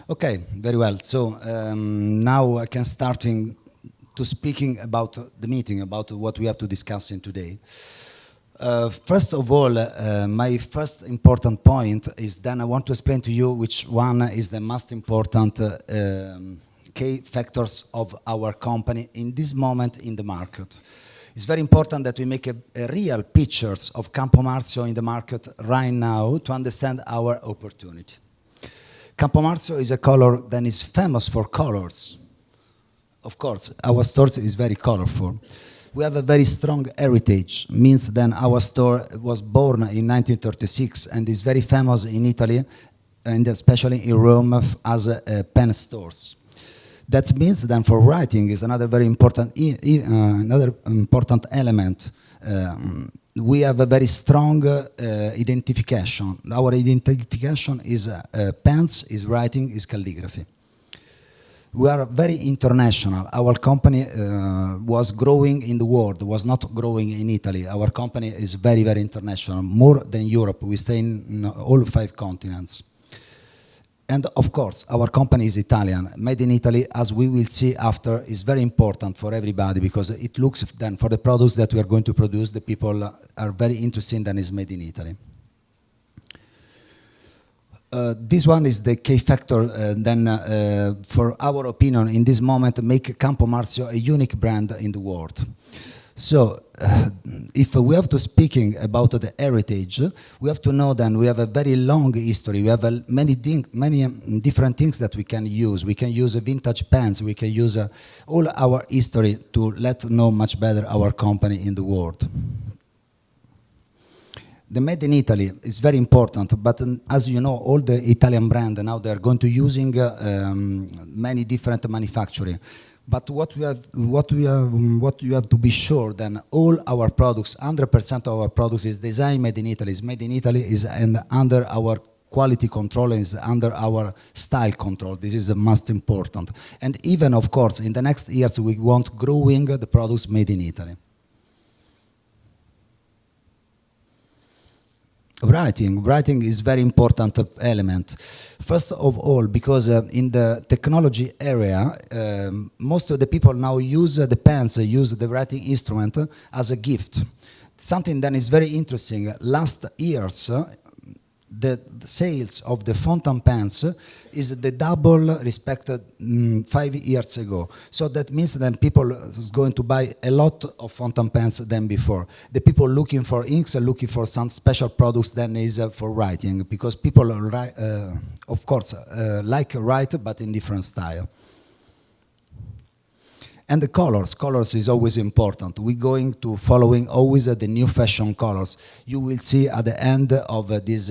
Okay, very well. So now I can start to speaking about the meeting, about what we have to discuss in today. First of all, my first important point is then I want to explain to you which one is the most important key factors of our company in this moment in the market. It's very important that we make a real pictures of Campo Marzio in the market right now to understand our opportunity. Campo Marzio is a color that is famous for colors. Of course, our store is very colorful. We have a very strong heritage, means that our store was born in 1936 and is very famous in Italy and especially in Rome as a pen stores. That means then for writing is another very important element. We have a very strong identification. Our identification is pens, is writing, is calligraphy. We are very international. Our company was growing in the world, was not growing in Italy. Our company is very, very international, more than Europe. We stay in all 5 continents. And of course, our company is Italian. Made in Italy, as we will see after, is very important for everybody because it looks then for the products that we are going to produce, the people are very interested that is made in Italy. This one is the key factor for our opinion in this moment make Campo Marzio a unique brand in the world. So if we have to speaking about the heritage, we have to know that we have a very long history. We have many different things that we can use. We can use vintage pens. We can use all our history to let know much better our company in the world. The made in Italy is very important, but as you know, all the Italian brand now they are going to using many different manufacturing. But what you have to be sure then all our products, 100% of our products is designed made in Italy. Is made in Italy is under our quality control, is under our style control. This is the most important. And even of course in the next years we want growing the products made in Italy. Writing is very important element. First of all, because in the technology area, most of the people now use the pens, use the writing instrument as a gift. Something that is very interesting. Last years, the sales of the fountain pens is the double respected 5 years ago. So that means that people is going to buy a lot of fountain pens than before. The people looking for inks are looking for some special products than is for writing because people, of course, like write but in different style. And the colors is always important. We're going to following always the new fashion colors. You will see at the end of this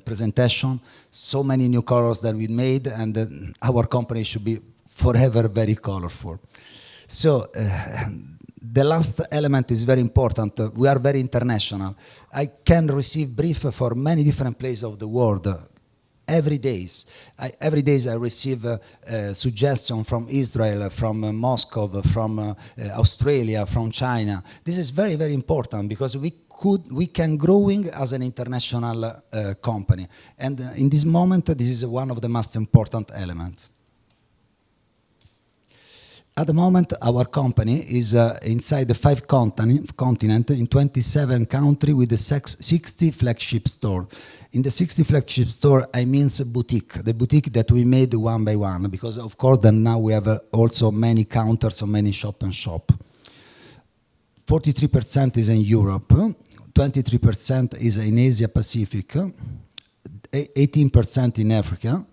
presentation so many new colors that we made and our company should be forever very colorful. So the last element is very important. We are very international. I can receive brief for many different places of the world. Every day I receive suggestions from Israel, from Moscow, from Australia, from China. This is very, very important because we can growing as an international company. And in this moment, this is one of the most important elements. At the moment, our company is inside the 5 continents in 27 countries with the 60 flagship stores. In the 60 flagship store, I mean boutique, the boutique that we made one by one, because of course then now we have also many counters or many shop. 43% is in Europe, 23% is in Asia Pacific, 18% in Africa,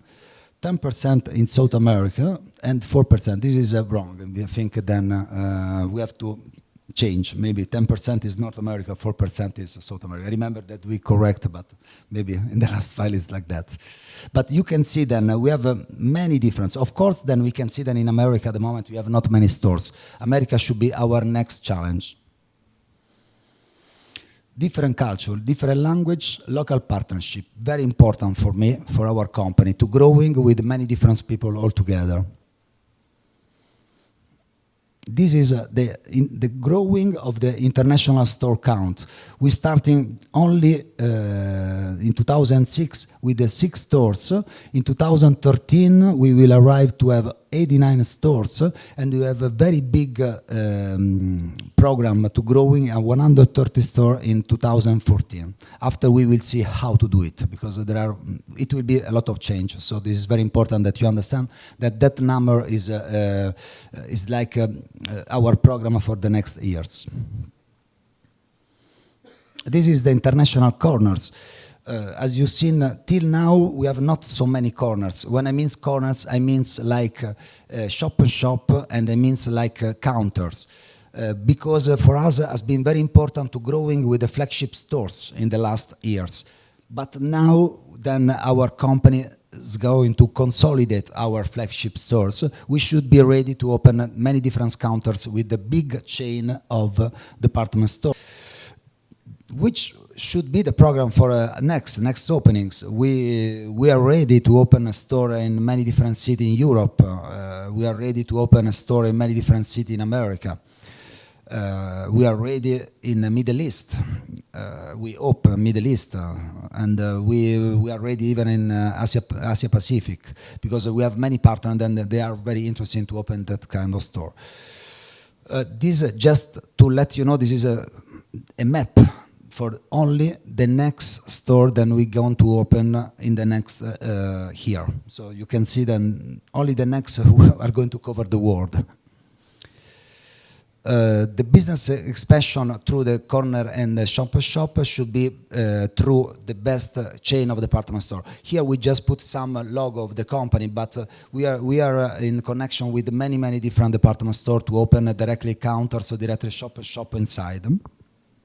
10% in South America, and 4%. This is wrong. I think then we have to change. Maybe 10% is North America, 4% is South America. I remember that we correct, but maybe in the last file is like that. But you can see then we have many differences. Of course, then we can see that in America at the moment we have not many stores. America should be our next challenge. Different culture, different language, local partnership. Very important for me, for our company, to growing with many different people all together. this is the growing of the international store count. We starting only in 2006 with the 6 stores. In 2013 we will arrive to have 89 stores, and we have a very big program to growing a 130 store in 2014. After we will see how to do it, because it will be a lot of change. So this is very important that you understand that that number is like our program for the next years. This is the international corners. As you've seen, till now we have not so many corners. When I mean corners, I mean like shop and shop, and I mean like counters. Because for us it has been very important to growing with the flagship stores in the last years. But now then our company is going to consolidate our flagship stores. We should be ready to open many different counters with the big chain of department stores. Which should be the program for next openings. We are ready to open a store in many different cities in Europe. We are ready to open a store in many different cities in America. We are ready in the Middle East. We open Middle East, and we are ready even in Asia Pacific, because we have many partners and they are very interested to open that kind of store. This just to let you know, this is a map for only the next store that we're going to open in the next year. So you can see then only the next are going to cover the world. The business expansion through the corner and the shop should be through the best chain of department store. Here we just put some logo of the company, but we are in connection with many different department stores to open directly counters or directly shop inside.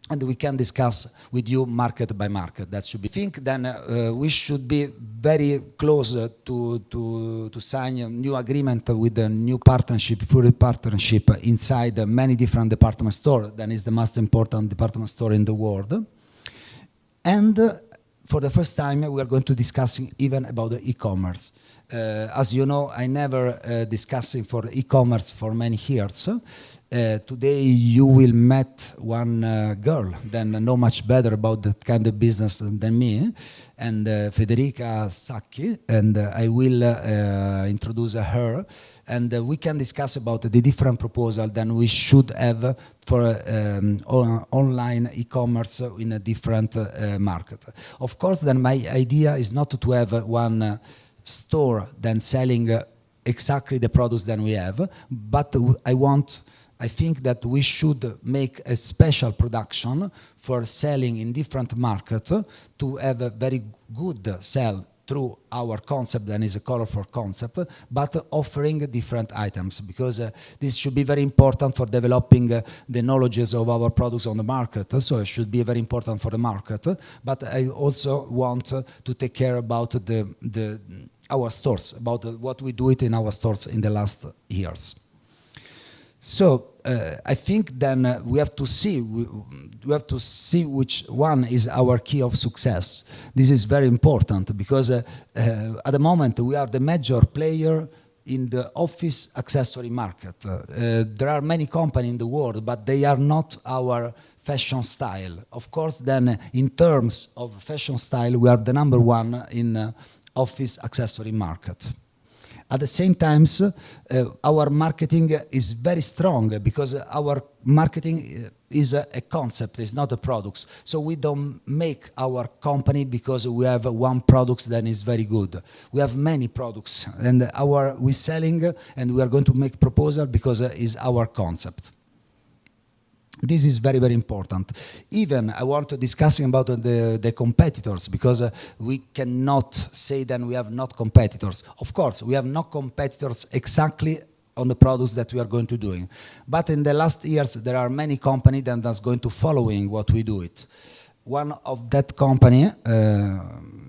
And we can discuss with you market by market. That should be. I think then we should be very close to sign a new agreement with a new partnership, full partnership inside many different department stores. That is the most important department store in the world. And for the first time, we are going to discuss even about the e-commerce. As you know, I never discussing for e-commerce for many years. Today you will meet one girl that know much better about that kind of business than me, and Federica Sacchi, and I will introduce her, and we can discuss about the different proposal that we should have for online e-commerce in a different market. Of course, then my idea is not to have one store then selling exactly the products that we have, but I think that we should make a special production for selling in different markets to have a very good sell through our concept, that is a colorful concept, but offering different items, because this should be very important for developing the knowledges of our products on the market. So it should be very important for the market, but I also want to take care about our stores, about what we do it in our stores in the last years. So I think then we have to see which one is our key of success. This is very important, because at the moment we are the major player in the office accessory market. There are many companies in the world, but they are not our fashion style. Of course, then in terms of fashion style, we are the #1 in office accessory market. At the same time, our marketing is very strong, because our marketing is a concept, it's not a product. So we don't make our company because we have one product that is very good. We have many products, and we're selling, and we are going to make proposal because it's our concept. This is very, very important. Even I want to discuss about the competitors, because we cannot say that we have not competitors. Of course, we have no competitors exactly on the products that we are going to do. But in the last years, there are many companies that are going to following what we do it. One of that company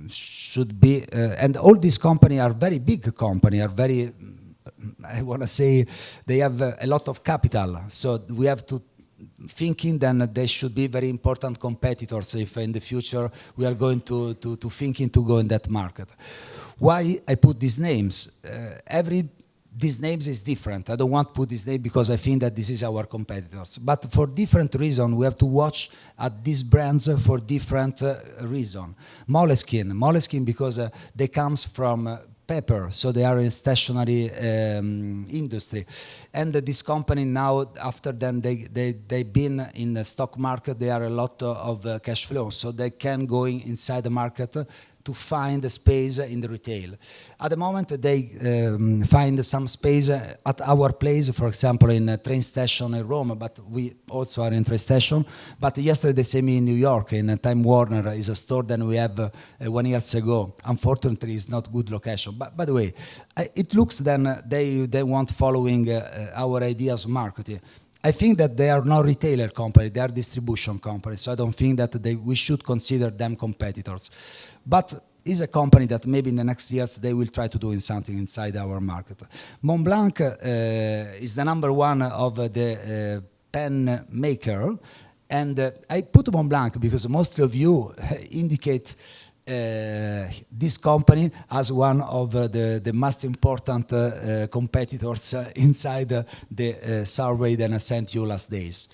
should be, and all these companies are very big companies, are very, I want to say, they have a lot of capital. So we have to thinking then they should be very important competitors if in the future we are going to thinking to go in that market. Why I put these names? Every these names is different. I don't want to put this name because I think that this is our competitors. But for different reasons, we have to watch at these brands for different reasons. Moleskine because they comes from paper, so they are in stationary industry. And this company now, after then they've been in the stock market, they are a lot of cash flow, so they can go inside the market to find a space in the retail. At the moment, they find some space at our place, for example, in a train station in Rome, but we also are in train station. But yesterday they sent me in New York, in Time Warner, is a store that we have 1 year ago. Unfortunately, it's not good location. But by the way, it looks then they want following our ideas of marketing. I think that they are not retailer company, they are distribution companies, so I don't think that we should consider them competitors. But is a company that maybe in the next years they will try to do something inside our market. Montblanc is the number one of the pen maker, and I put Montblanc because most of you indicate this company as one of the most important competitors inside the survey that I sent you last days.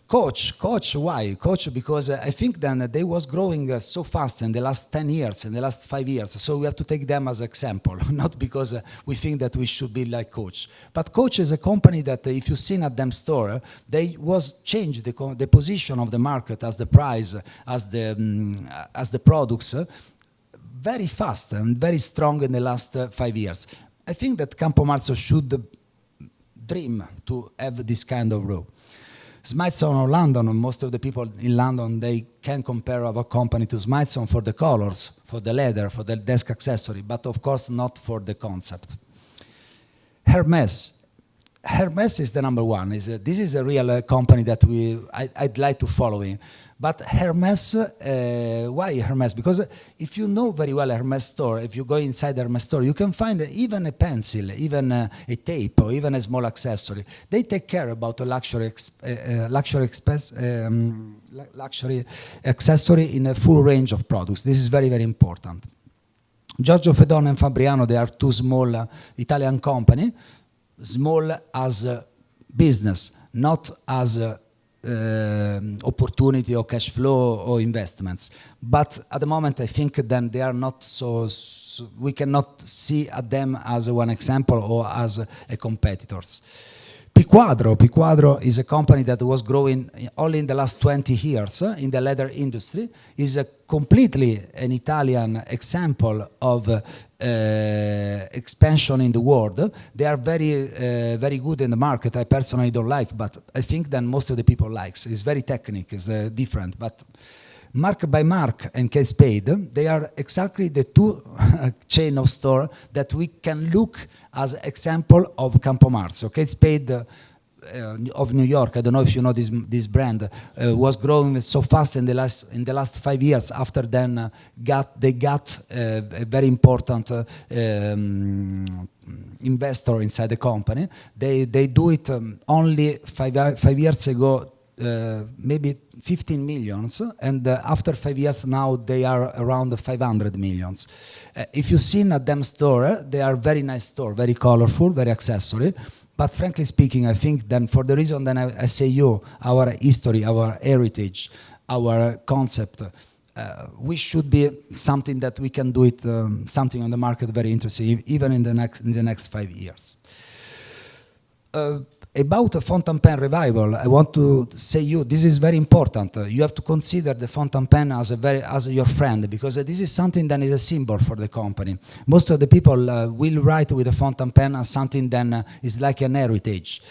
Coach, why? Coach, because I think then they was growing so fast in the last 10 years, in the last 5 years, so we have to take them as example, not because we think that we should be like Coach. But Coach is a company that if you've seen at them store, they was changed the position of the market as the price, as the products, very fast and very strong in the last 5 years. I think that Campo Marzio should dream to have this kind of role. Smithson or London, most of the people in London, they can compare our company to Smithson for the colors, for the leather, for the desk accessory, but of course not for the concept. Hermes is the number one. This is a real company that I'd like to follow in. But Hermes, why Hermes? Because if you know very well Hermes store, if you go inside the Hermes store, you can find even a pencil, even a tape, or even a small accessory. They take care about a luxury accessory in a full range of products. This is very, very important. Giorgio Fedone and Fabriano, they are two small Italian company, small as a business, not as a opportunity or cash flow or investments. But at the moment, I think then they are not so we cannot see at them as one example or as a competitors. Piquadro is a company that was growing only in the last 20 years in the leather industry, is a completely an Italian example of expansion in the world. They are very good in the market. I personally don't like, but I think that most of the people likes. It's very technical, it's different, but Mark by Mark and Kate Spade, they are exactly the two chain of store that we can look as example of Campo Marzio. Kate Spade of New York, I don't know if you know this brand, was growing so fast in the last 5 years. After then, they got a very important investor inside the company. They do it only 5 years ago. Maybe 15 millions, and after 5 years now they are around 500 millions. If you've seen at them store, they are very nice store, very colorful, very accessory. But frankly speaking, I think then for the reason that I say our history, our heritage, our concept, we should be something that we can do it, something on the market very interesting, even in the next 5 years. About a fountain pen revival, I want to say this is very important. You have to consider the fountain pen as your friend, because this is something that is a symbol for the company. Most of the people will write with a fountain pen as something that is like an heritage.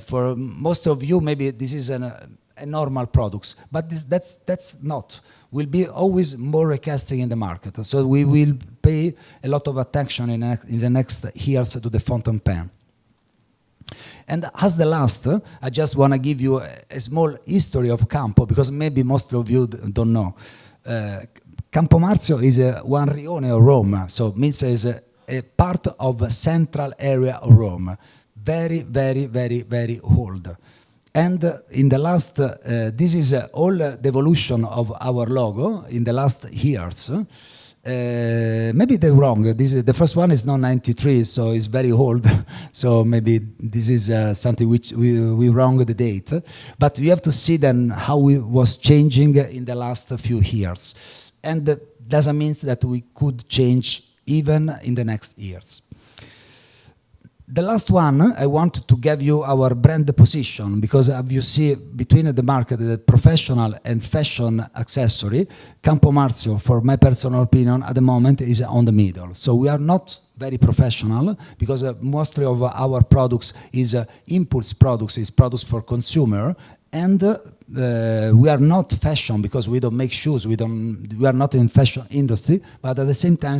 For most of you, maybe this is a normal product, but that's not. Will be always more recasting in the market. So we will pay a lot of attention in the next years to the fountain pen. And as the last, I just want to give you a small history of Campo, because maybe most of you don't know. Campo Marzio is one rione of Rome, so means is a part of central area of Rome. Very, very, very, very old. And in the last, this is all the evolution of our logo in the last years. Maybe they're wrong. The first one is not 93, so it's very old. So maybe this is something which we wrong the date. But we have to see then how it was changing in the last few years. And that doesn't mean that we could change even in the next years. The last one, I want to give you our brand position, because as you see between the market, the professional and fashion accessory, Campo Marzio, for my personal opinion, at the moment is on the middle. So we are not very professional, because mostly of our products is impulse products, is products for consumer, and we are not fashion because we don't make shoes, we are not in fashion industry, but at the same time